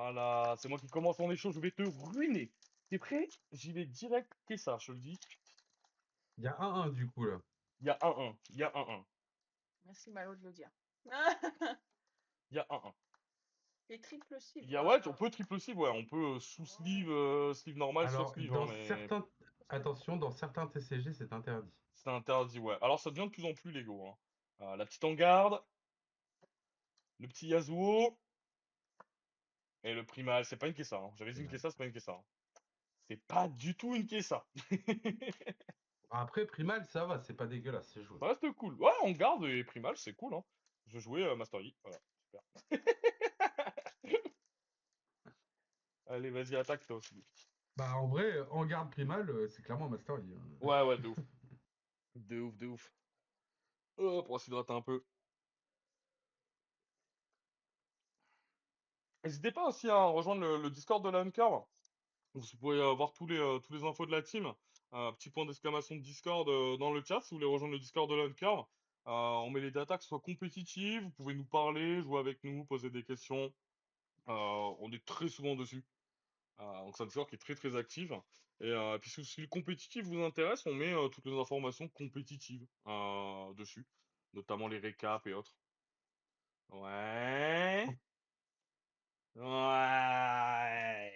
Voilà, c'est moi qui commence en échange, je vais te ruiner. T'es prêt? J'y vais direct, qu'est ça, je te le dis. Il y a 1-1 du coup là. Il y a 1-1, il y a 1-1, Merci Malo de le dire. il y a 1-1. Les triples Il cibles. y a, ouais, on peut triple sleeve, ouais, on peut sous Ouais. sleeve, sleeve normal sur Alors, sleeve, hein, mais attention, dans certains TCG, c'est interdit. c'est interdit, ouais. Alors ça devient de plus en plus légaux, hein. La petite en garde, le petit Yasuo, et le primal, c'est pas une Kessa, hein. J'avais dit une Kessa, c'est pas une Kessa, hein. C'est pas du tout une Kessa. Après, Primal, ça va, c'est pas dégueulasse, c'est joué. Ça reste cool. Ouais, on garde et primal, c'est cool, hein. Je jouais Master Yi, voilà, super. Allez, vas-y, attaque toi aussi. Bah, en vrai, en garde Primal, c'est clairement un Master Yi, hein. Ouais, ouais, de ouf. De ouf, de ouf. Hop, on va s'hydrater un peu. N'hésitez pas aussi à rejoindre le Discord de la Hunker. Vous pouvez voir tous les infos de la team. Petit point d'exclamation de Discord dans le chat si vous voulez rejoindre le Discord de la Hunker. On met les datas qui soient compétitives. Vous pouvez nous parler, jouer avec nous, poser des questions. On est très souvent dessus. Donc c'est un Discord qui est très très actif. Et puis si le compétitif vous intéresse, on met toutes les informations compétitives dessus, notamment les récaps et autres. Ouais. Ouais.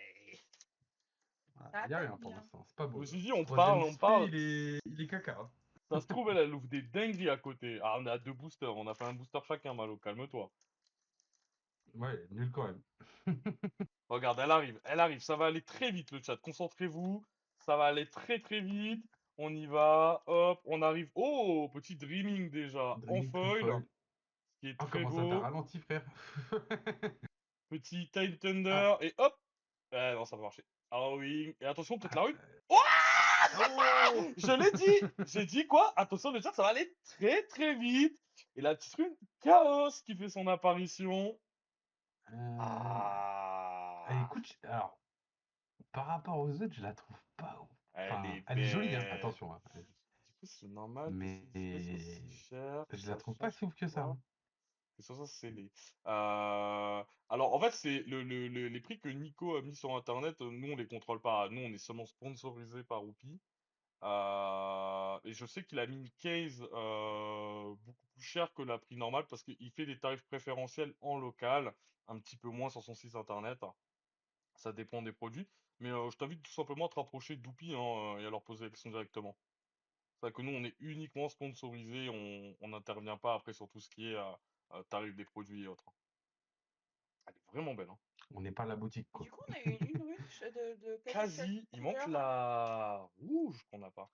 Il Ça y a attaque rien pour bien. l'instant, c'est pas Je me beau. suis dit, Troisième on spray, parle. il est caca, hein. Ça se trouve, elle ouvre des dingueries à côté. Ah, on a deux boosters. On a fait un booster chacun, Malo. Calme-toi. Ouais, nul quand même. Regarde, elle arrive. Elle arrive. Ça va aller très vite, le chat. Concentrez-vous. Ça va aller très très vite. On y va. Hop, on arrive. Oh, petit dreaming déjà. En Dreaming foil. Trefoil. Ce qui est Oh, très comment ça t'a beau. ralenti, frère? Petit Time Ah. Thunder. Et hop. Ah non, ça va marcher. Halloween. Et attention, peut-être la Ah, rune. Oh, oh! je l'ai dit. J'ai dit quoi? Attention, le chat, ça va aller très très vite. Et la petite rune Chaos qui fait son apparition. Euh, Ah, écoute, alors, par rapport aux autres, je la trouve pas ouf. elle Enfin, est elle est jolie, hein, belle. attention, hein. Du coup, c'est normal que Mais ces espèces soient si chères, que je la ça trouve pas change si ouf que ça, pas, hein. que ça soit scellé. Alors, en fait, c'est les prix que Nico a mis sur Internet. Nous, on les contrôle pas. Nous, on est seulement sponsorisé par Whoopi. Et je sais qu'il a mis une case beaucoup plus chère que la prix normale parce qu'il fait des tarifs préférentiels en local, un petit peu moins sur son site internet. Ça dépend des produits. Mais je t'invite tout simplement à te rapprocher d'Oupi, hein, et à leur poser la question directement. C'est vrai que nous, on est uniquement sponsorisé, on n'intervient pas après sur tout ce qui est tarif des produits et autres, hein. Elle est vraiment belle, hein. On n'est pas la boutique, Et quoi. du coup, on a une rune de quelle Quasi, il manque couleur la rouge qu'on n'a pas.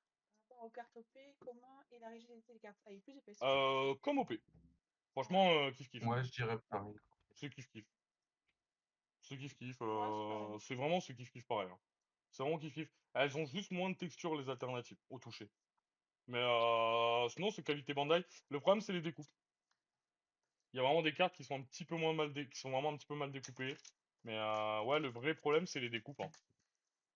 par rapport aux cartes OP, comment est la rigidité des cartes? Ah, il est plus épaisse que d'habitude. Comme OP. Ouais, Franchement, kiff kiff. Ouais, je dirais pareil. C'est kiff kiff. C'est kiff kiff. ouais, c'est pareil. C'est vraiment ce kiff kiff pareil, hein. C'est vraiment kiff kiff. Elles ont juste moins de texture les alternatives au toucher. Mais sinon c'est qualité Bandai. Le problème c'est les découpes. Il y a vraiment des cartes qui sont un petit peu moins qui sont vraiment un petit peu mal découpées. Mais ouais, le vrai problème c'est les découpes, hein.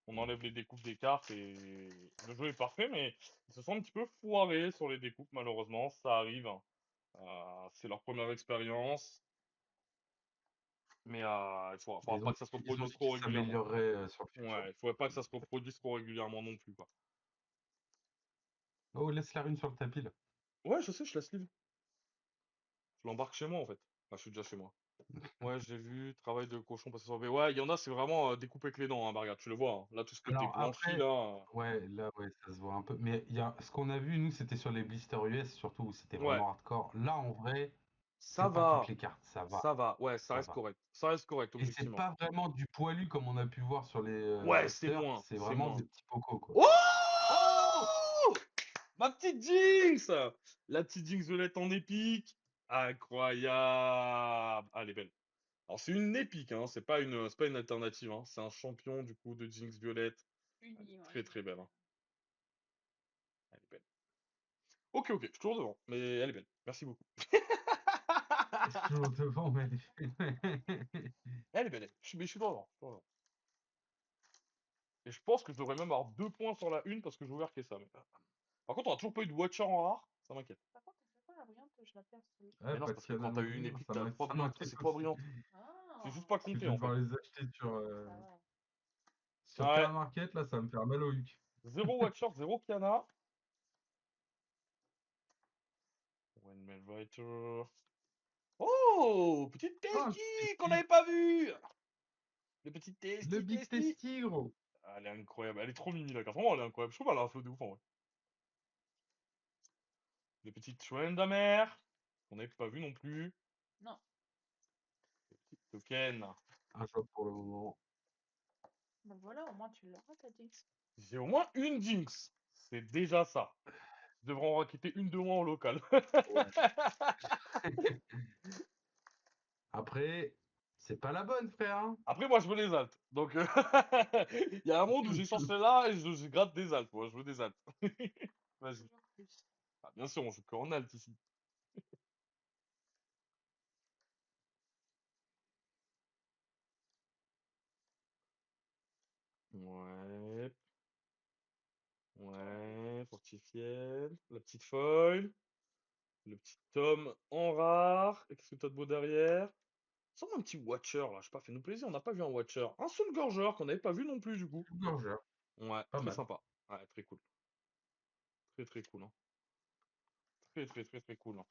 On enlève les découpes des cartes et le jeu est parfait, mais ils se sont un petit peu foirés sur les découpes malheureusement. Ça arrive, hein. C'est leur première expérience. Mais faudra Ils pas ont, que ça se ils ont reproduise dit trop qu'ils régulièrement. s'amélioreraient sur le futur. Ouais, il faudrait pas que ça se reproduise trop régulièrement non plus, quoi. Oh, laisse la rune sur le tapis, là. Ouais, je sais, je la sleeve. Je l'embarque chez moi, en fait. Enfin, je suis déjà chez moi. Ouais, j'ai vu, travail de cochon passé sur V. Ouais, il y en a, c'est vraiment découpé avec les dents, hein, bah, regarde, tu le vois, hein. Là, tout ce côté Alors blanchi, après, là. ouais, là, ouais, ça se voit un peu. Mais ce qu'on a vu, nous, c'était sur les blisters US, surtout, où c'était Ouais, vraiment hardcore. Là, en vrai, ça c'est pas toutes va. les cartes, ça va, Ça va. Ouais, ça ça reste va. correct. Ça reste correct, Et c'est objectivement. pas vraiment du poilu comme on a pu voir sur les Ouais, c'est busters, moins. c'est C'est vraiment des moins. petits pocos, quoi. Oh! Oh! Ma petite Jinx! La petite Jinx violette en épique. Incroyable. Ah, elle est belle. Alors, c'est une épique, hein. C'est pas une alternative, hein. C'est un champion, du coup, de Jinx violette. Elle est Uni, ouais, très, très belle, uni. hein. Elle est belle. Ok, ok, je suis toujours devant, mais elle est belle. Merci beaucoup. Je suis toujours devant, mais... Elle est belle, mais je suis toujours devant. Je suis toujours devant. Et je pense que je devrais même avoir 2 points sur la une parce que j'ai ouvert que ça. Par contre, on a toujours pas eu de Watcher en rare, ça m'inquiète. Par contre, elle fait quoi la brillante? Je la perds. Ouais, Mais non, pas c'est de parce que quand canal t'as en eu une brillant, épique, ça t'as trois brillantes. m'inquiète C'est trois aussi. brillantes. Ah, C'est juste pas Parce que je compté, vais en fait. devoir les acheter Ça va. sur Ouais. Car Market, là, ça va me faire mal au huc. 0 Watcher, 0 Kiana. Windmill Writer. Oh! Petite Oh, le Testy qu'on Testy, n'avait pas vue! Le petit le Testy, Big Testy. Testy, gros. Ah, elle est incroyable. Elle est trop mimi, la carte. Vraiment, elle est incroyable. Je trouve qu'elle a un flow de ouf, en vrai. Les petites Tryndamere, qu'on n'avait pas vu non plus. Non. Les petites tokens. Un choix pour le moment. Bah voilà, au moins tu l'auras, ta Jinx. J'ai au moins une Jinx. C'est déjà ça. Je devrais en raqueter une de moins au local. Ouais. Après, c'est pas la bonne, frère. Hein. Après, moi, je veux les altes. Donc, il y a un monde où j'échange celle-là et je gratte des altes. Moi, je veux des altes. Vas-y. Toujours plus. Ah, bien sûr, on joue qu'en alt ici. Ouais. Ouais. Fortifiel. La petite foil. Le petit tome en rare. Et qu'est-ce que t'as de beau derrière? Ça ressemble à un petit Watcher, là. Je sais pas, fais-nous plaisir. On n'a pas vu un Watcher. Un seul gorgeur qu'on n'avait pas vu non plus, du coup. Gorgeur, Ouais. pas Très mal. sympa. Ouais, très cool. Très, très cool, hein. Très, très, très, très cool, hein.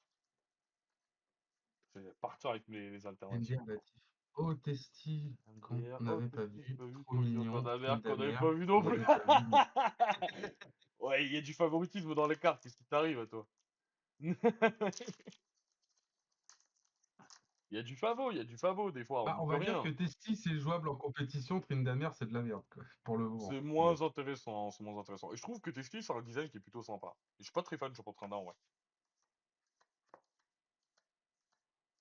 C'est partir avec les alternatives, MDR encore. natif. Oh, Testy, qu'on MDR. Oh, n'avait pas qu'est-ce que j'ai vu. pas vu? Trop Provision mignon. Tryndamere qu'on n'avait Tryndamere, pas vu qu'on non plus. n'avait pas vu. Ouais, il y a du favoritisme dans les cartes. Qu'est-ce qui t'arrive à toi? Il y a du favori des fois. On Bah, n'y on peut va dire que rien. Testy, c'est jouable en compétition. Tryndamere, c'est de la merde, quoi, pour le moment. C'est Mais moins intéressant. C'est moins intéressant. Et je trouve que Tesky, c'est un design qui est plutôt sympa. Et je suis pas très fan de Champion Tryndamere, ouais.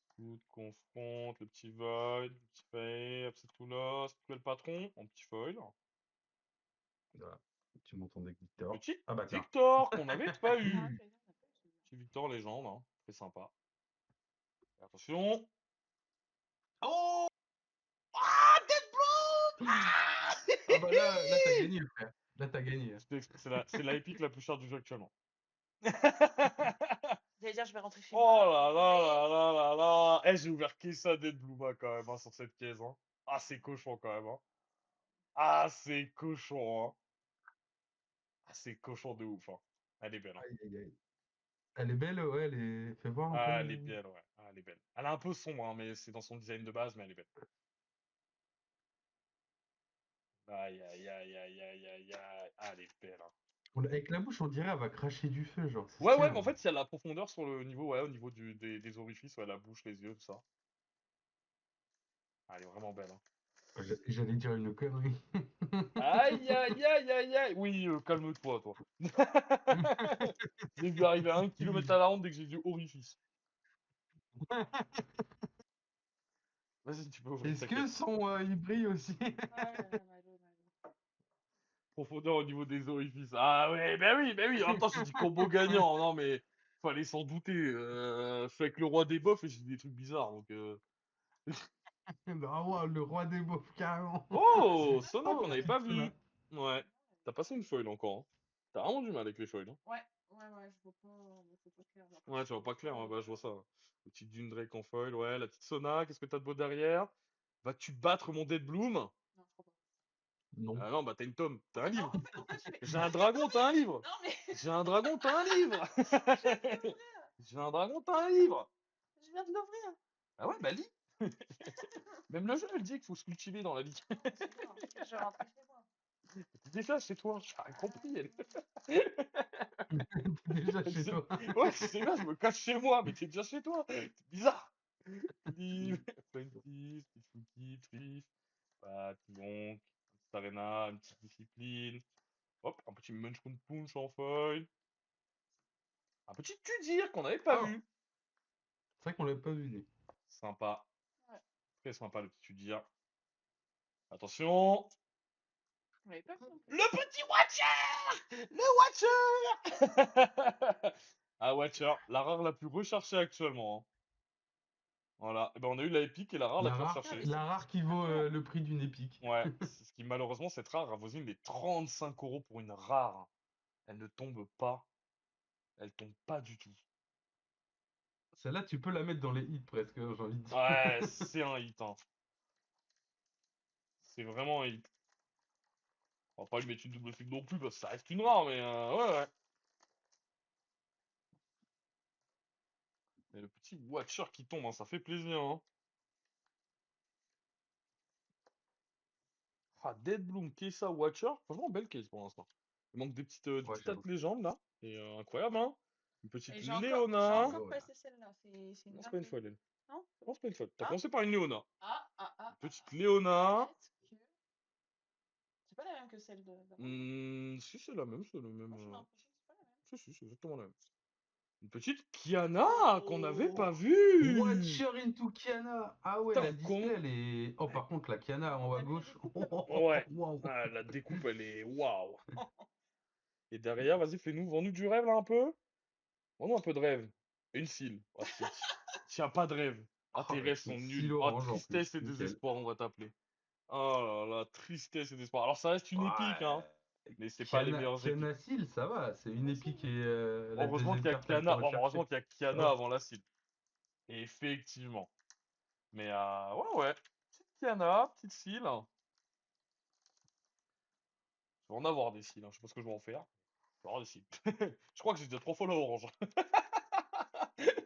Coup de confronte, le petit Void, le petit Fae, Absolulos, plus le patron, en petit foil. voilà. Tu montes ton deck Victor. Petit Ah, bâtard. Victor, qu'on n'avait pas Ah, eu. je vais dire, on a pas eu celui-là. Petit Victor légende, hein. Très sympa. Et attention. Oh! Ah, Deadpool! Ah! Ah, bah là, t'as gagné, frère. Là, t'as gagné. C'est la épique la plus chère du jeu actuellement. J'allais dire, je vais rentrer chez Oh moi. là là là là là là. Eh, j'ai ouvert que ça Deadblooma quand même, hein, sur cette caisse, hein. Ah, c'est cochon quand même, hein. Ah, c'est cochon, hein. Ah, c'est cochon de ouf, hein. Elle est belle, hein. Aïe, aïe, aïe. Elle est belle, ouais, elle est... Fais voir un peu. Ah, elle est belle, ouais. Ah, elle est belle. Elle est un peu sombre, hein, mais c'est dans son design de base, mais elle est belle. Aïe, aïe, aïe, aïe, aïe, aïe, aïe. Ah, elle est belle, hein. Avec la bouche, on dirait elle va cracher du feu, genre, c'est Ouais, ouais, stylé. mais en fait, il y a la profondeur sur le niveau, ouais, au niveau des orifices, ouais, la bouche, les yeux, tout ça. Ah, elle est vraiment belle, hein. J'allais dire une connerie. Aïe, aïe, aïe, aïe, aïe. Oui, calme-toi, toi. J'ai vu arriver à 1 km à la ronde dès que j'ai vu orifice. Vas-y, tu peux ouvrir Est-ce ta que caisse. son il brille aussi? Ah là là, Malo, Malo. Profondeur au niveau des orifices. Ah ouais, ben oui, ben oui. En même temps, j'ai dit combo gagnant. Non, mais fallait s'en douter. Je suis avec le roi des bofs et j'ai dit des trucs bizarres. Donc, Ah ouais, le roi des beaufs, carrément. Oh, Ah, Sona Oh, qu'on n'avait petite pas Sona. vu. Ouais. T'as passé une foil encore, hein. T'as vraiment du mal avec les foils, hein. ouais, ouais, ouais, je vois pas, c'est pas clair. Après, Ouais, je tu vois connais pas clair, pas. hein. Bah, je vois ça. Le petit Dune Drake en foil, ouais. La petite Sona, qu'est-ce que t'as de beau derrière? Vas-tu battre mon Dead Bloom? Non, je crois pas. Non. Ah non, bah t'as une tome, t'as un Non, livre. en fait, je fais. J'ai un dragon, t'as un livre. Non, mais J'ai un dragon, t'as un livre. je viens de l'ouvrir. J'ai un dragon, t'as un livre. Je viens de l'ouvrir. Ah ouais, bah lis. Même le jeu, elle dit qu'il faut se cultiver dans la vie. Non, c'est bon, je vais rentrer chez moi. Déjà, c'est toi. J'ai rien compris, elle. T'es déjà chez toi. Ouais, c'est bien, je me cache chez moi, mais t'es déjà chez toi. C'est bizarre. Livre, Twenties, petit Fouki, Trif, Tlonk, petite Arena, une petite discipline. Hop, un petit Munchkin Punch en feuille. Un petit Tudir qu'on n'avait pas Oh, vu. c'est vrai qu'on l'a pas vu, lui. Sympa. Ouais. Très sympa le petit Tudir. Attention. On l'avait pas vu non plus. Le petit Watcher! Le Watcher! Ah, Watcher, la rare la plus recherchée actuellement, hein. Voilà. Et ben, on a eu la épique et la rare la La plus rare, Non, mais recherchée. c'est la rare qui vaut incroyable. le prix d'une épique. Ouais. Ce qui, malheureusement, cette rare avoisine les 35 € pour une rare. Elle ne tombe pas. Elle tombe pas du tout. Celle-là, tu peux la mettre dans les hits presque, j'ai envie de dire. Ouais, c'est un hit, hein. c'est vraiment un hit. On va pas lui mettre une double flip non plus parce que ça reste une rare, mais ouais, ouais. Et le petit Watcher qui tombe, hein, ça fait plaisir, hein. Ah, Dead Bloom, Kessa, Watcher. Franchement, belle case pour l'instant. Il manque des Ouais, petites têtes j'avoue. légendes là. Et incroyable, hein. Une petite Et j'ai Léona. encore Oh là. passé celle-là. C'est une Non, c'est pas une dinguerie. folle, elle. Non? Non, c'est pas une folle. T'as Ah, commencé par une Léona. ah. Une petite Léona. Peut-être que. C'est pas la même que celle d'avant. Si, c'est la même, c'est le même. Moi, j'ai l'impression que c'est pas la même. Si, c'est exactement la même. Une petite Kiana qu'on n'avait Oh! pas vue. Watcher into Kiana. Ah ouais, la Putain, display, con. elle est. Oh, par contre, la Kiana en haut à T'as vu les gauche. découpes là? Ouais. Waouh. Ah, la découpe, elle est waouh. Et derrière, vas-y, fais-nous, vends-nous du rêve là un peu. Vends-nous un peu de rêve. Une cile. Ah, tiens, pas de rêve. Ah, Oh, tes rêves avec une sont nuls. cile Ah, orange en tristesse plus. et Nickel. désespoir, on va t'appeler. Oh là là, tristesse et désespoir. Alors, ça reste une épique, hein. Ouais. Mais c'est pas les Kiana, meilleures épiques. Kiana Seal, ça va. C'est une Merci. épique et la Heureusement deuxième qu'il y a carte la plus Kiana. Oh, mais heureusement recherchée. qu'il y a Ah Kiana ouais. avant la cile. Effectivement. Mais ouais, ouais. Petite Kiana, petite cile. Je vais en avoir des cils, hein. Je sais pas ce que je vais en faire. Je vais avoir des cils. Je crois que j'ai déjà trop fois la orange.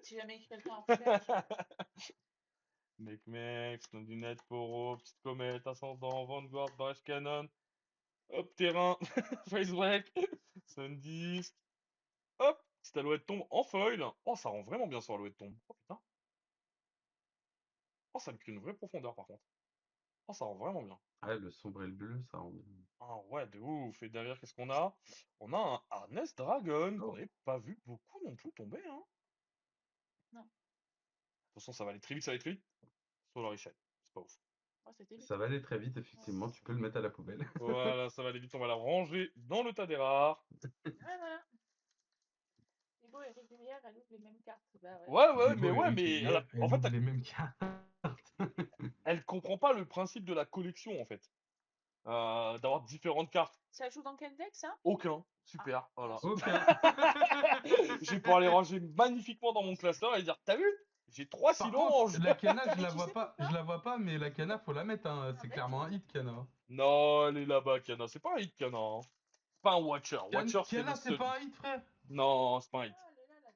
Si jamais quelqu'un en recherche. Mec, Lunette, Poro, petite comète, ascendant, Vanguard, Barrage Cannon, hop, terrain, Face Break, Sundisk, hop, petite alouette tombe en foil. Oh, ça rend vraiment bien sur alouette tombe. Oh putain. Oh, ça me crée une vraie profondeur par contre. Oh, ça rend vraiment bien. Ah, le sombre et le bleu, ça. Ah ouais, de ouf. Et derrière, qu'est-ce qu'on a? On a un Harness Dragon qu'on Oh. n'avait pas vu beaucoup non plus tomber, hein. Non. De toute façon, ça va aller très vite, ça va aller très vite. Solar Richelle. C'est pas ouf. Oh, c'était vite. Ça va aller très vite, effectivement. Tu peux le mettre à la poubelle. Voilà, ça va aller vite, on va la ranger dans le tas des rares. Voilà. Hugo et Régulière, elle ouvre les mêmes cartes. Bah ouais. Hugo et Ouais, mais Régulière, en elle fait, ouvre les mêmes cartes. elle comprend pas le principe de la collection, en fait. D'avoir différentes cartes. Ça joue dans quel deck, ça? Aucun. Ah, Super, voilà. merci. Aucun. Je vais pouvoir les ranger magnifiquement dans mon classeur et dire, t'as vu? J'ai 3 Par silos contre, orange. la Cana, Mais tu sais je pourquoi? la vois pas, mais la Cana, faut la mettre, hein. Ah C'est ben, tu clairement peux un dire hit, pourquoi. Cana. Non, elle est là-bas, Kana. C'est pas un hit, Kana, hein. C'est pas un Watcher. Watcher, c'est le Cana, c'est seul. pas un hit, frère. Non, c'est pas un hit. Ah, elle est là, la galère.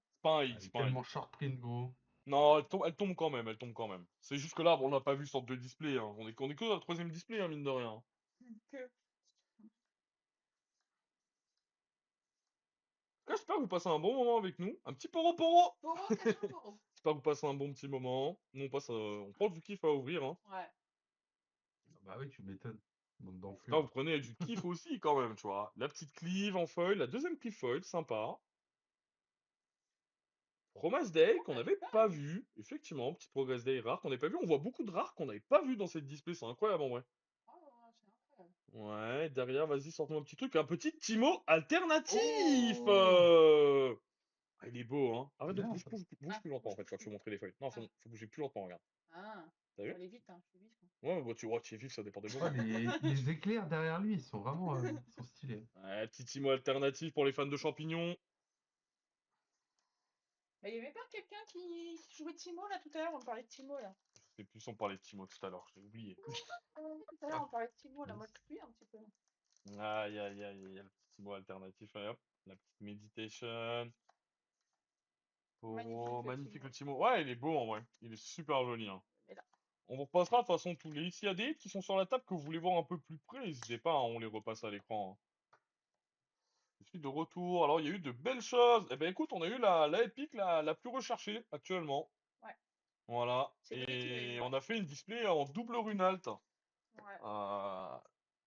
C'est pas un hit, Elle c'est est pas un hit. tellement short print, gros. Non, elle tombe quand même, elle tombe quand même. C'est juste que là, bon, on n'a pas vu sorte de display, hein. On est que dans le troisième display, hein, mine de rien. Que. En tout cas, j'espère que vous passez un bon moment avec nous. Un petit poro. Poro, 400 €. J'espère que vous passez un bon petit moment. Nous, on prend du kiff à ouvrir, hein. Ouais. Ah bah oui, tu m'étonnes. Bande J'espère que vous d'enflure. prenez du kiff aussi, quand même, tu vois. La petite cleave en foil, la deuxième cleave foil, sympa. Promise Day Oh, qu'on elle est n'avait belle, pas hein. vu. Effectivement, petite Progress Day rare qu'on n'avait pas vu. On voit beaucoup de rares qu'on n'avait pas vu dans cette display. C'est incroyable, en vrai. Oh, c'est incroyable. Ouais, derrière, vas-y, sors-nous un petit truc. Un petit Timo alternatif. Oh! Ah, il est beau, hein. Arrête de Bien, bouger, ça. bouge Ah, plus lentement, en bouge, fait, bouge quand tu plus. veux montrer les feuilles. Non, Ah, faut bouger plus lentement, regarde. ah. T'as Faut vu? aller vite, hein. Je suis vite, moi. Ouais, tu es vif, ça dépend des Oh, moments. les éclairs derrière lui, ils sont vraiment ils sont stylés. Ouais, petit Timo alternatif pour les fans de champignons. Mais il y avait pas quelqu'un qui jouait Timo, là, tout à l'heure? On parlait de Timo, là. Je sais plus si on parlait de Timo tout à l'heure, j'ai oublié. Tout à l'heure, Ah, on parlait de Timo, là. Moi, mince. je suis un petit peu. Aïe, aïe, aïe, il y a le petit Timo alternatif, allez, hop. La petite meditation. Magnifique, Oh, le magnifique Timo. le Timo. Ouais, il est beau en vrai. Il est super joli, hein. Mais là. On vous repassera de toute façon tous les. S'il y a des hits qui sont sur la table que vous voulez voir un peu plus près, n'hésitez pas, hein, on les repasse à l'écran, hein. Je suis de retour. Alors, il y a eu de belles choses. Eh ben, écoute, on a eu la Epic la plus recherchée actuellement. Ouais. Voilà. C'est Gritty Et Wave, on ouais. a fait une display en double runalt. Ouais.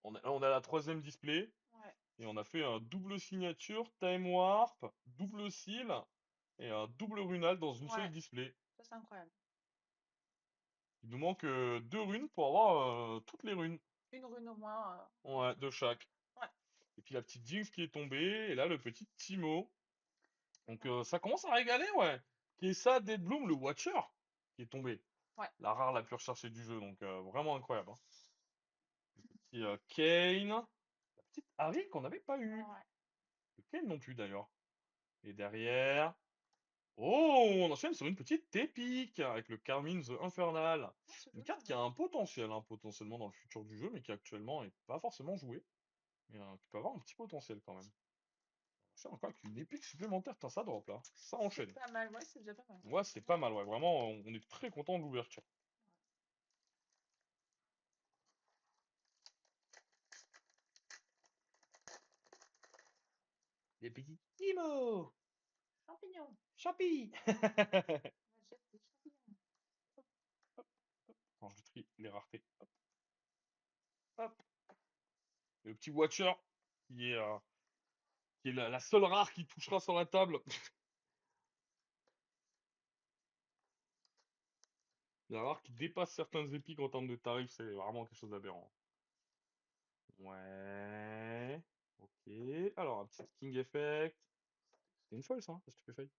On a la troisième display. Ouais. Et on a fait un double signature, time warp, double seal et un double runal dans une seule Ouais. display. Ça, c'est incroyable. Il nous manque 2 runes pour avoir toutes les runes. Une rune au moins. Ouais, de chaque. Ouais. Et puis la petite Jinx qui est tombée. Et là, le petit Timo. Donc ça commence à régaler, ouais. Qui est ça, Deadbloom, le Watcher, qui est tombé. Ouais. La rare la plus recherchée du jeu, donc vraiment incroyable, hein. Le petit Kane. La petite Harry qu'on n'avait pas eu. Ouais. Le Kane non plus d'ailleurs. Et derrière. Oh, on enchaîne sur une petite épique avec le Carmine the Infernal. Ah, c'est Une joli, carte qui a un potentiel, hein, potentiellement dans le futur du jeu, mais qui actuellement est pas forcément jouée. Mais qui peut avoir un petit potentiel quand même. On enchaîne encore avec une épique supplémentaire. Putain, ça drop là. Ça C'est enchaîne. pas mal, ouais, c'est déjà pas mal. Ouais, c'est pas mal, ouais. Vraiment, on est très content de l'ouverture. Des petits Imo! Champignons. Champi! On achète des champignons. Quand je trie les raretés. Hop, hop. Et le petit Watcher, qui est, euh, qui est la seule rare qui touchera sur la table. La rare qui dépasse certains épiques en termes de tarifs, c'est vraiment quelque chose d'aberrant. Ouais. Ok. Alors, un petit King Effect. C'était une foil, ça, hein, la Stupefy.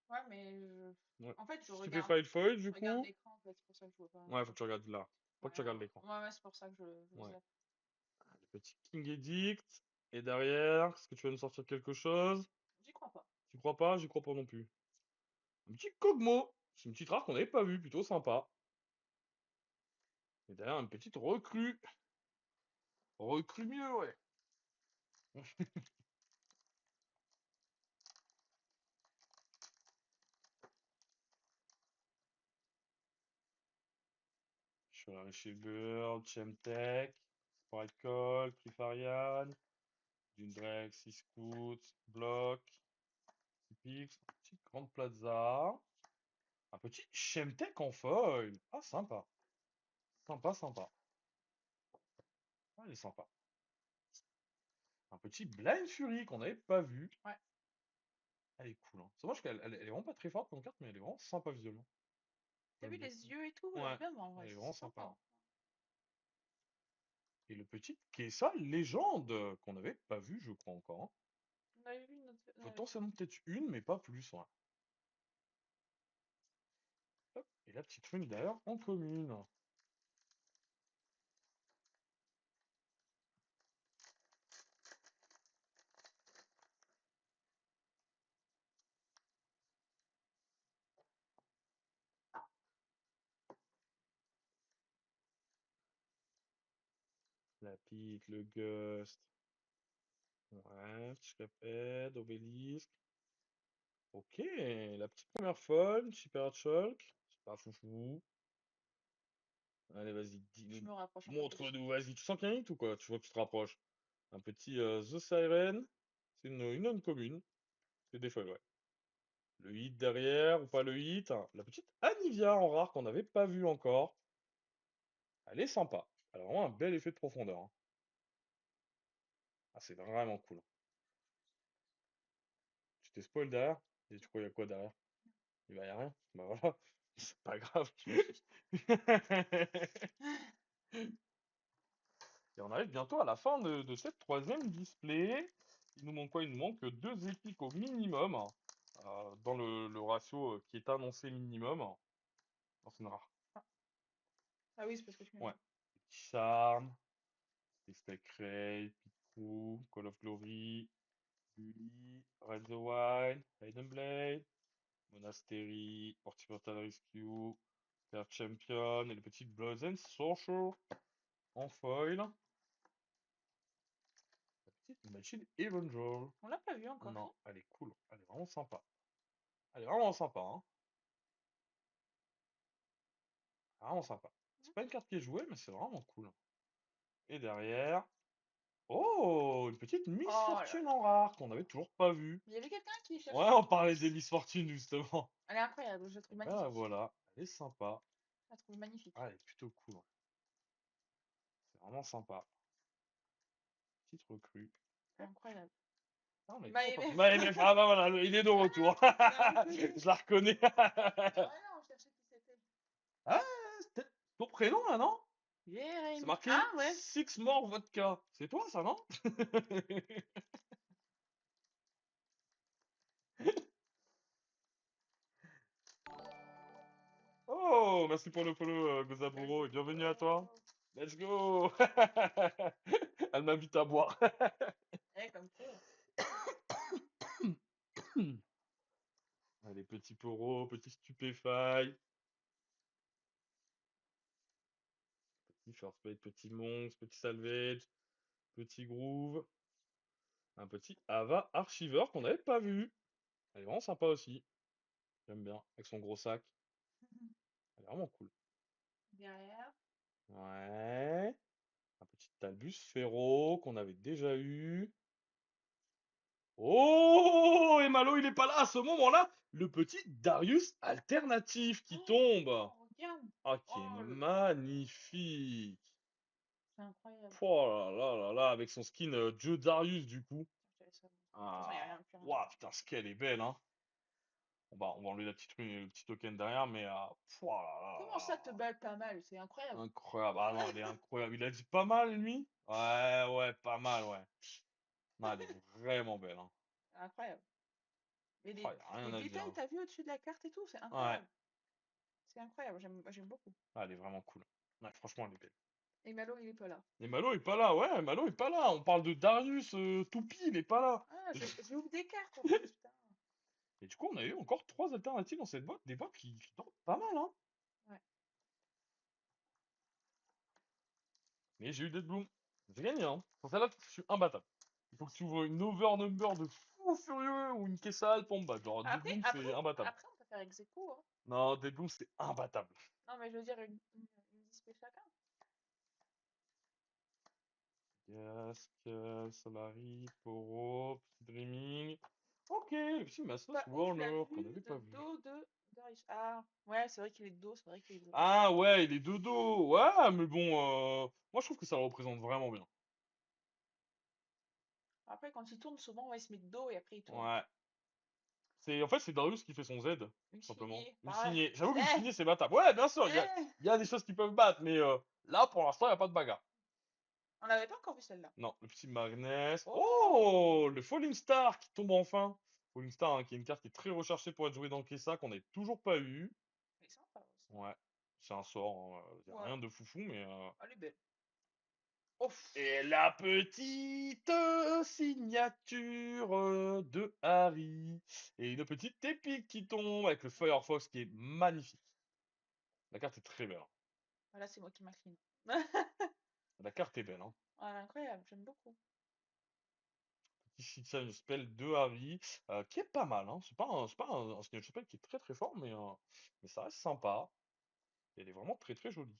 Ouais, mais je... Ouais. En fait, je regarde. Stupefy foil, Je du regarde coup. l'écran, en fait, c'est pour ça que je vois pas. Ouais, faut que tu regardes là. Faut Ouais, que tu regardes l'écran. ouais, c'est pour ça que je Ouais. zappe. Le petit King Edict. Et derrière, est-ce que tu vas nous sortir quelque chose? J'y crois pas. Tu crois pas? J'y crois pas non plus. Un petit Kog'Maw. C'est une petite rare qu'on n'avait pas vue, plutôt sympa. Et derrière, une petite recrue. Recrue mieux, ouais. Je suis allé chez Bird, Chemtech, Sprite Call, Clifarian, Dundrex, Scoot, Block, Pix, un petit Grande Plaza, un petit Chemtech en foil. Ah, sympa. Sympa, sympa. Ah, elle est sympa. Un petit Blind Fury qu'on n'avait pas vu. Ouais. Elle est cool, hein. C'est dommage qu'elle elle est vraiment pas très forte comme carte, mais elle est vraiment sympa visuellement. T'as vu J'aime bien. les yeux et tout? Ouais, Vraiment, en elle vrai, est vraiment c'est sympa, sympa. hein. Et le petit Kessa Légende qu'on n'avait pas vu, je crois encore, hein. On avait vu une autre. Potentiellement peut-être une, mais pas plus, ouais. Hop, et la petite rune derrière en commune. La pique, le gust. Ouais, petit caped, obélisque. Ok, la petite première folle, super Shulk. C'est pas foufou. Allez, vas-y, Je dis-nous. me rapproche un peu plus. Montre-nous, vas-y. Tu sens qu'il y a un hit ou quoi? Tu vois que tu te rapproches. Un petit The Siren. C'est une non commune. C'est des folles, ouais. Le hit derrière, ou pas le hit. La petite Anivia en rare qu'on n'avait pas vu encore. Elle est sympa. Elle a vraiment un bel effet de profondeur, hein. Ah, c'est vraiment cool. Tu t'es spoil derrière? Et tu crois qu'il y a quoi derrière? Il va y a rien. Bah voilà. C'est pas grave. Et on arrive bientôt à la fin de cette troisième display. Il nous manque quoi? Il nous manque deux épiques au minimum, dans le ratio qui est annoncé minimum. Non, c'est une rare. Ah oui, c'est parce que tu m'as Ouais. dit. Charm, Stack Ray, Picroo, Call of Glory, Bully, Red the Wild, Hidden Blade, Monastery, Portal Rescue, Star Champion et le petit Bloods and Sorcerer en foil. La petite machine Evangel. On l'a pas vu encore, si? Non, elle est cool. Elle est vraiment sympa. Elle est vraiment sympa, hein. Vraiment sympa. C'est pas une carte qui est jouée, mais c'est vraiment cool. Et derrière. Oh, une petite Miss Oh là Fortune là. en rare qu'on avait toujours pas vue. Il y avait quelqu'un qui Ouais, cherchait. on parlait des Miss Fortune justement. Elle est incroyable, je la Et trouve ben magnifique. voilà, elle est sympa. Je la trouve magnifique. Ah, elle est plutôt cool, ouais. C'est vraiment sympa. Petite recrue. Hop. Incroyable. Ah, on est trop content. Maëlef. Maëlef, ah bah voilà, il est de retour. Je la reconnais. Je la reconnais. Ah ouais, non, on cherchait qui c'était. Ah, c'était ton prénom là, non? C'est Jérémy. marqué Ah ouais. Six More Vodka. C'est toi ça, non? Oh, merci pour le follow, Gozaburo, et Let's bienvenue à toi. go. Let's go! Elle m'invite à boire. Eh, comme quoi. Allez, petit Poro, petit Stupéfy, petit First Plate, petit Monks, petit Salvage, petit Groove, un petit Ava Archiver qu'on n'avait pas vu. Elle est vraiment sympa aussi. J'aime bien, avec son gros sac. Elle est vraiment cool. Derrière. Ouais. Un petit Albus Ferro qu'on avait déjà eu. Oh! Et Malo, il est pas là à ce moment-là. Le petit Darius alternatif qui tombe. Oh, regarde. Ah, qui est Oh, magnifique. c'est incroyable. Oh là là là là, avec son skin Dieu Darius du coup. Je te laisse ça. De toute façon, il n'y a Ah, rien, plus rien. waouh, putain, ce qu'elle est belle, hein. On va enlever la petite rune et le petit token derrière, mais oh là là Comment là ça te balle pas mal? C'est incroyable. là. Incroyable. Ah non, elle est incroyable. Il a dit pas mal, lui? Ouais, ouais, pas mal, ouais. Non, elle est vraiment belle, hein. C'est incroyable. Et Oh, y a les rien à dire, détails, hein. t'as vu au-dessus de la carte et tout, c'est Ouais, incroyable. C'est incroyable, j'aime beaucoup. ah, elle est vraiment cool. Ouais, franchement, elle est belle. Et Malo, il est pas là. Et Malo est pas là, ouais, Malo est pas là. On parle de Darius, Toupie, il est pas là. Ah, j'ouvre des cartes en plus, putain. Et du coup, on a eu encore 3 alternatives dans cette boîte, des boîtes qui tombent pas mal, hein. Ouais. Mais j'ai eu Dead Bloom. J'ai gagné, hein. Pour celle-là, je suis imbattable. Il faut que tu ouvres une overnumber de fou furieux ou une caisse à alpes en bas. Genre, Dead Après, Bloom, après, c'est imbattable. après, on peut faire ex aequo, hein. Non, Dead Bloom, c'est imbattable. Non, mais je veux dire, une display chacun. Gask, Solari, Poro, petit Dreaming. Ok, le petit Massos Pas ouf la Warner qu'on vue n'avait de pas vu. dos de Riche. Ah, ouais, c'est vrai qu'il est de dos, c'est vrai qu'il est de dos. Ah ouais, il est de dos. Ouais, mais bon, moi je trouve que ça le représente vraiment bien. Après, quand il tourne, souvent, ouais, il se met de dos et après il tourne. Ouais. En fait, c'est Darius qui fait son Z, tout Une simplement. signée, Une pareil. signée. J'avoue qu'une Eh, signée, c'est battable. Ouais, bien sûr, eh. il y a des choses qui peuvent battre, mais là, pour l'instant, il n'y a pas de bagarre. On n'avait pas encore vu celle-là. Non, le petit Magnus. Oh, Oh, le Falling Star qui tombe enfin. Falling Star, hein, qui est une carte qui est très recherchée pour être jouée dans le Kessa, qu'on n'avait toujours pas eu. elle est sympa aussi. Ouais, c'est un sort, y a Ouais, rien de foufou, mais. elle est belle. Ouf. Et la petite signature de Harry. Et une petite épique qui tombe avec le Firefox qui est magnifique. La carte est très belle, hein. Voilà, c'est moi qui m'incline. La carte est belle, hein. Ouais, incroyable, j'aime beaucoup. Ici, ça, une spell de Harry, qui est pas mal, hein. C'est pas un signature spell qui est très très fort, mais ça reste sympa. Et elle est vraiment très très jolie.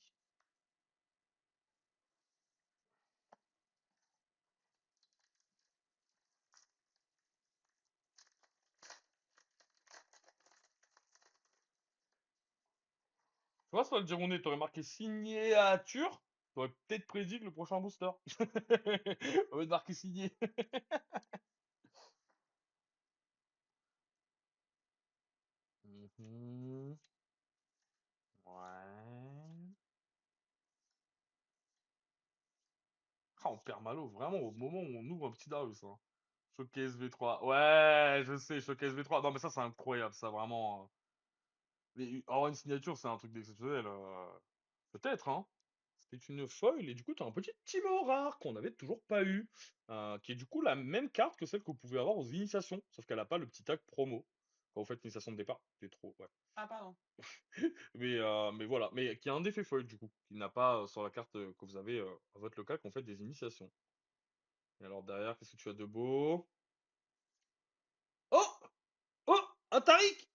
Tu vois, sur le Gironde, t'aurais marqué signature, t'aurais peut-être prédit que le prochain booster. Au lieu de marquer signé. Mhm. Ouais. Ah, on perd Malo vraiment au moment où on ouvre un petit Darius, hein. Showcase V3. Ouais, je sais, Showcase V3. Non, mais ça, c'est incroyable, ça, vraiment. Mais avoir une signature, c'est un truc d'exceptionnel. Peut-être, hein. C'était une foil, et du coup, tu as un petit Timo rare qu'on n'avait toujours pas eu. Qui est du coup la même carte que celle que vous pouvez avoir aux initiations. Sauf qu'elle n'a pas le petit tag promo. Quand vous faites l'initiation de départ. C'est trop, ouais. Ah, pardon. Mais voilà. Mais qui a un effet foil, du coup. Qui n'a pas sur la carte que vous avez à votre local quand vous faites des initiations. Et alors derrière, qu'est-ce que tu as de beau? Oh! Oh! Un Tariq!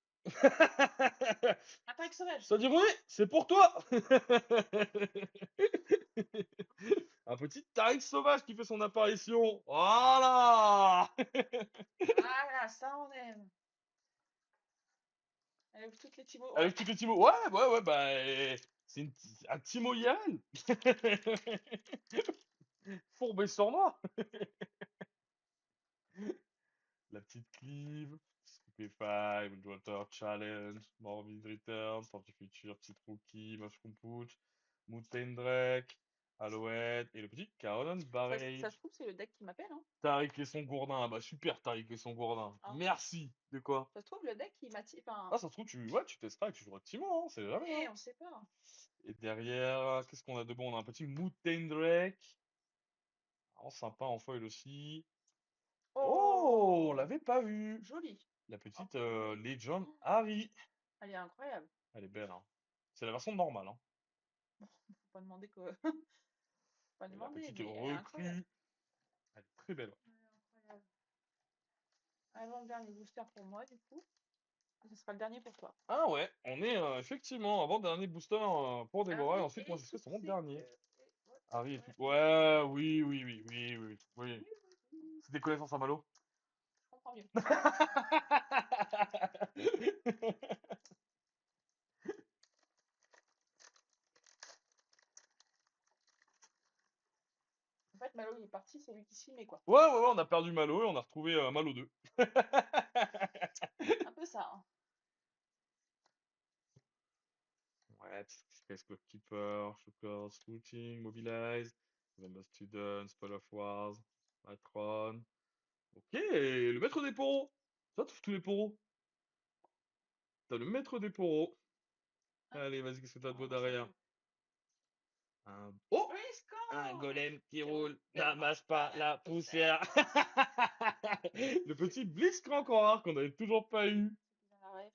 Attaque sauvage. Ça dit oui, c'est pour toi! Un petit Tariq sauvage qui fait son apparition. Voilà! Voilà, ça on aime. Elle ouvre toutes les petits mots. Ouais. Avec tous les Timo. Ouais, ouais, ouais, bah, un Timo IRL. Fourbé sur noir. La petite Cleave, Stupefy, Windwater Challenge, Morbid Return, Sortie Future, Petite Rookie, Mushroom Pooch, Mountain Drake, Alouette et le petit Caroline Ça se Barrage. trouve, c'est le deck qui m'appelle, hein. Tariq et son gourdin. Ah bah super, Tariq et son gourdin. Hein. Merci. De quoi? Ça se trouve, le deck, il m'attire. Enfin, Ah, ça se trouve, ouais, tu testeras et que tu joueras Timo, hein, c'est jamais, hein. on sait pas. Et derrière, qu'est-ce qu'on a de bon? On a un petit Mountain Drake. Oh, sympa en foil aussi. Oh, on Oh, l'avait pas vu. joli. La Oh, petite purée. Legend Oh, Harry. elle est incroyable. Elle est belle, hein. C'est la version normale, hein. Faut pas demander que. Faut pas Et la demander, petite mais elle est incroyable. recrue. Elle est très belle. Elle est incroyable. Avant-dernier booster pour moi, du coup. Ce sera le dernier pour toi. Ah ouais, on est effectivement avant-dernier booster pour Déborah. Et Harry ensuite, moi, et ce serait toutes sur mon ces dernier. queues. Ouais, ouais, Harry et tout. ouais, ouais, Ouais, ouais. oui, oui, oui, oui, oui, oui. Oui, oui, oui. C'est des connaissances à Malo. Je comprends mieux. En fait, Malo, il est parti, c'est lui qui s'y met, quoi. Ouais, ouais, ouais, on a perdu Malo et on a retrouvé Malo 2. Un peu ça, hein. Ouais, Space Keeper, Shocker, Scouting, Mobilize, Member Student, Spell of Wars, Matron. Ok, le maître des poros. Ça, tous les poros. T'as le maître des poros. Ah, Allez, vas-y, qu'est-ce que t'as de beau comment ça derrière? s'appelle? Oh! Un Briscoe! golem qui Qui roule, roule, n'amasse pas la la poussière. poussière. Le petit Blitzcrank en rare qu'on n'avait toujours pas eu. C'est bien la ref.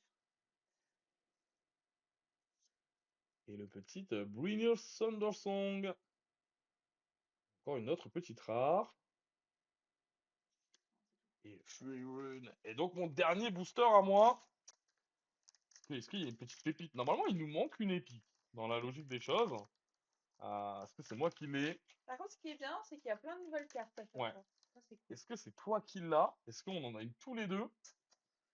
Et le petit Brynir Thundersong. Encore une autre petite rare. Et Fury Rune. Et donc mon dernier booster à moi. Est-ce qu'il y a une petite pépite? Normalement, il nous manque une épique. Dans la logique des choses. Est-ce que c'est moi qui l'ai? Par contre, ce qui est bien, c'est qu'il y a plein de nouvelles cartes à chaque Ouais. fois. Ça, c'est cool. Est-ce que c'est toi qui l'as? Est-ce qu'on en a eu tous les deux?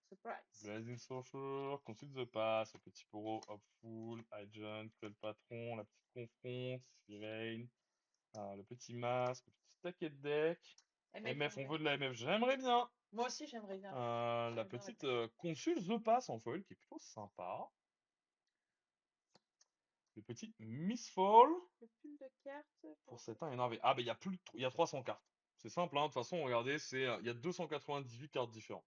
Surprise. Blazing Sorcerer, Consult the Pass, le petit Poro, Hopeful, Agent, Cruel Patron, la petite Confronte, Sirene, le petit Masque, le petit Stacked Deck. MF, MF, on on veut. veut de la MF, j'aimerais bien. Moi aussi, j'aimerais bien. La J'aimerais bien petite répondre. Consult the Pass en foil, qui est plutôt sympa. Le petit Mistfall, Le pull de cartes pour pour 7 ans cette énervé. Ah, ben il y a plus de il y a 300 cartes. C'est simple, hein. De toute façon, regardez, il y a 298 cartes différentes.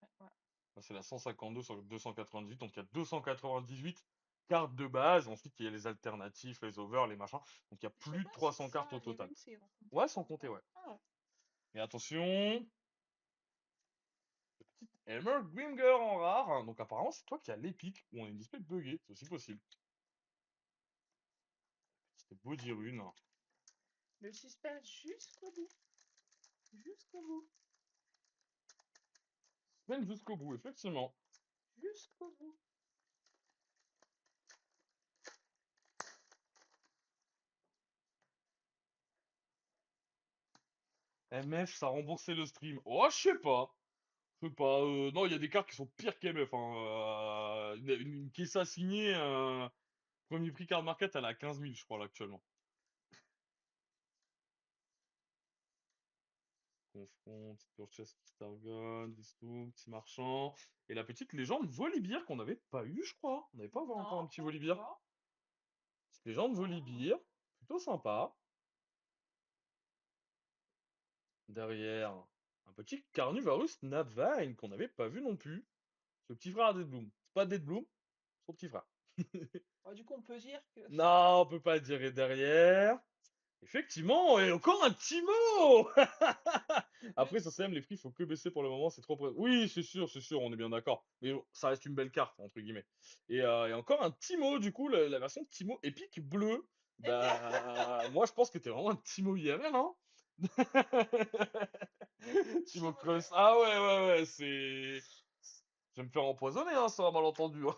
ouais, ouais. Là, c'est la 152 sur le 298, donc il y a 298 cartes de base. Ensuite, il y a les alternatifs, les overs, les machins. Donc il y a Je sais plus de pas si 300 cartes au les total. runes, c'est en compter Ouais, ou sans pas. compter, ouais. Ah ouais. Et attention, le petit Hammer Grimger en rare. Donc apparemment, c'est toi qui as l'épique, ou on a une display buggée, c'est aussi possible. Petite body rune. Le suspense jusqu'au bout. Jusqu'au bout. Même jusqu'au bout, effectivement. Jusqu'au bout. MF, ça a remboursé le stream. Oh, je sais pas. Je sais pas. Non, il y a des cartes qui sont pires qu'MF, hein. Une Kessa signée, premier prix card market, elle est à 15 000, je crois, là, actuellement. Confronte, Purchase, Stargon, Distout, Petit Marchand. Et la petite légende Volibear qu'on n'avait pas eu, je crois. On n'avait pas encore un Non, petit pas Volibear. encore. Petite légende Ah. Volibear. Plutôt sympa. Derrière, un petit Carnivorous Navine qu'on n'avait pas vu non plus. Ce petit frère à Deadbloom. C'est pas Deadbloom, son petit frère. Bon, du coup, on peut dire que. Non, on peut pas dire. Et derrière, effectivement, et encore un petit mot. Le Après, ça, c'est même les prix, faut que baisser pour le moment, c'est trop. Oui, c'est sûr, on est bien d'accord. Mais bon, ça reste une belle carte, entre guillemets. Et encore un Timo, du coup, la version de Timo épique bleu. Bah, moi, je pense que t'es vraiment un Timo IRL, hein. Timo Timo Cross. IRL. Ah ouais, ouais, ouais, c'est. Je vais me faire empoisonner, hein, ça, malentendu, hein.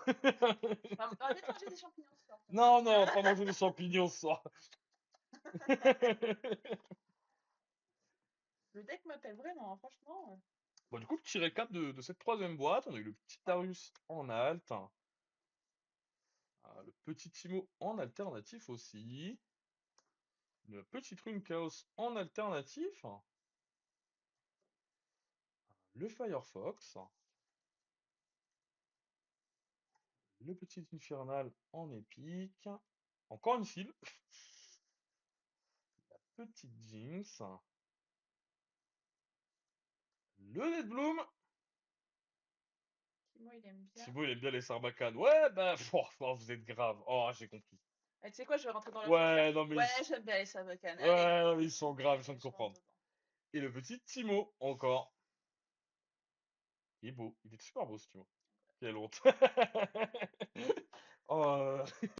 Arrête de manger des champignons ce soir, toi. Non, non, pas manger des champignons ce soir. Le deck m'appelle vraiment, hein, franchement. Bon, du coup, petit récap de cette troisième boîte. On a eu le petit Darius en alt. Le petit Timo en alternatif aussi. Une petite rune Chaos en alternatif. Le Firefox. Le petit Infernal en épique. Encore une file. La petite Jinx. Le Deadbloom. Timo, il aime bien. Thibaut, il aime bien les sarbacanes. Ouais, bah, oh, vous êtes grave. Oh, j'ai compris. Eh, tu sais quoi, je vais rentrer dans leur truc là. Ouais, non, mais Ouais, j'aime bien les sabacanes. Allez, ouais, non, mais ils sont graves, je viens allez, de je rentre comprendre. dedans. Et le petit Timo, encore. Il est beau, il est super beau ce stylo. Quelle honte. Oh,